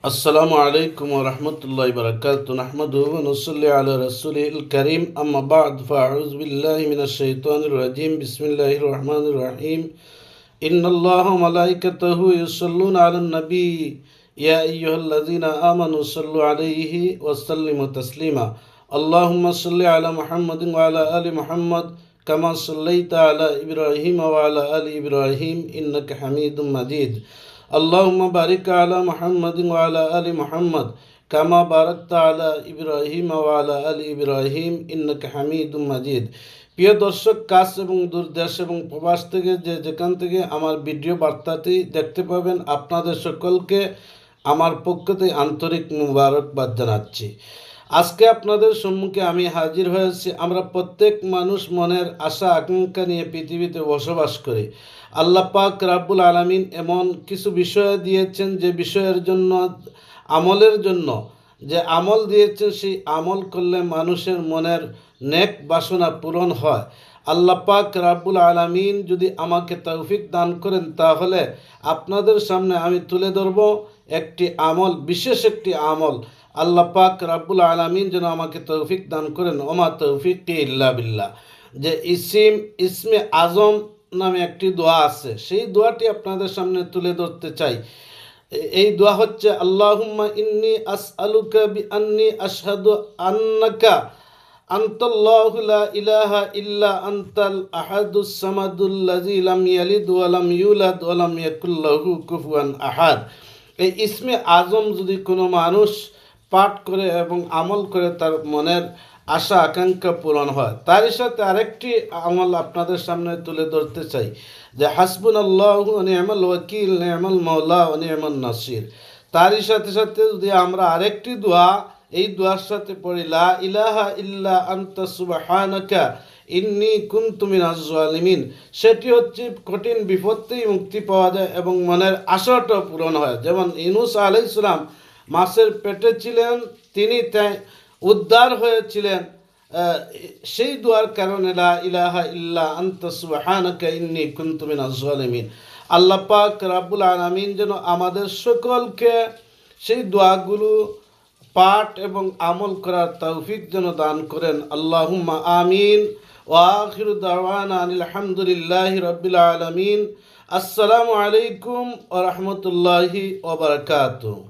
আসসালামু আলাইকুম ওয়া রাহমাতুল্লাহি ওয়া বারাকাতুহু নাহমাদুহু ওয়া নুসাল্লি আলা রাসূলিল কারীম আম্মা বা'দ ফাআউযু বিল্লাহি মিনাশ শাইতানির রাজীম বিসমিল্লাহির রহমানির রহিম ইন্নাল্লাহা ওয়া মালাইকাতাহু ইউসাল্লুনা আলান নবী ইয়া আইয়ুহাল্লাযীনা আমানু সাল্লু আলাইহি ওয়া সাল্লিমু তাসলিমা আল্লাহুম্মা সাল্লি আলা মুহাম্মাদিন ওয়া আলা আলি মুহাম্মাদ কামা সাল্লাইতা আলা ইব্রাহিম ওয়া আলা আলি ইব্রাহিম ইন্নাকা হামিদুম মাজিদ আল্লাহুম্মা বারিক আলা মুহাম্মাদিন ওয়া আলা আলি মুহাম্মাদ কামা বারাকতা আলা ইব্রাহিম ওয়া আলা আলি ইব্রাহিম ইন্নাকা হামিদুম মাজিদ। প্রিয় দর্শক, কাছ এবং দূরদেশ এবং প্রবাস থেকে যেখান থেকে আমার ভিডিও বার্তাটি দেখতে পাবেন, আপনাদের সকলকে আমার পক্ষ থেকে আন্তরিক মুবারকবাদ জানাচ্ছি। আজকে আপনাদের সম্মুখে আমি হাজির হয়েছি। আমরা প্রত্যেক মানুষ মনের আশা আকাঙ্ক্ষা নিয়ে পৃথিবীতে বসবাস করি। আল্লাহ পাক রাব্বুল আলামিন এমন কিছু বিষয় দিয়েছেন, যে বিষয়ের জন্য আমলের জন্য যে আমল দিয়েছেন, সেই আমল করলে মানুষের মনের নেক বাসনা পূরণ হয়। আল্লাহ পাক রাব্বুল আলামিন যদি আমাকে তৌফিক দান করেন, তাহলে আপনাদের সামনে আমি তুলে ধরব একটি আমল, বিশেষ একটি আমল। আল্লাহ পাক রাব্বুল আলামিন যেন আমাকে তৌফিক দান করেন। ওমা তৌফিক ইল্লা বিল্লাহ। যে ইসমে আজম নামে একটি দোয়া আছে, সেই দোয়াটি আপনাদের সামনে তুলে ধরতে চাই। এই দোয়া হচ্ছে, আল্লাহুম্মা ইন্নী আসআলুকা বিআন্নী আশহাদু আন্নাকা আনতাল্লাহু লা ইলাহা ইল্লা আনতাল আহাদুস সামাদুল্লাযী লাম ইয়ালিদ ওয়া লাম ইউলাদ ওয়া লাম ইয়াকুল লাহু কুফুয়ান আহাদ। এই ইসমে আজম যদি কোনো মানুষ পাঠ করে এবং আমল করে, তার মনের আশা আকাঙ্ক্ষা পূরণ হয়। তারই সাথে আরেকটি আমল আপনাদের সামনে তুলে ধরতে চাই, যে হাসবুনাল্লাহু ওয়া নি'মাল ওয়াকিল নি'মাল মাওলা ওয়া নি'মান নাসির। তারই সাথে সাথে যদি আমরা আরেকটি দোয়া এই দোয়ার সাথে পড়ি, লা ইলাহা ইল্লা আনতা সুবহানাকা ইন্নী কুনতু মিনাজ জালিমিন, সেটি হচ্ছে কঠিন বিপদ থেকে মুক্তি পাওয়া যায় এবং মনের আশাটাও পূরণ হয়। যেমন ইউনূস আলাইহিস সালাম মাছের পেটে ছিলেন, তিনি উদ্ধার হয়েছিলেন সেই দোয়ার কারণে, লা ইলাহা ইল্লা আনতা সুবহানাকা ইন্নী কুনতু মিনাজ জালিমিন। আল্লাহ পাক রাব্বুল আলামিন যেন আমাদের সকলকে সেই দোয়াগুলো পাঠ এবং আমল করার তৌফিক যেন দান করেন। আল্লাহুম্মা আমিন। ওয়া আখিরু দাওয়ানা আনিল হামদুলিল্লাহি রাব্বিল আলামিন। আসসালামু আলাইকুম ওয়া রাহমাতুল্লাহি ওয়া বারাকাতুহু।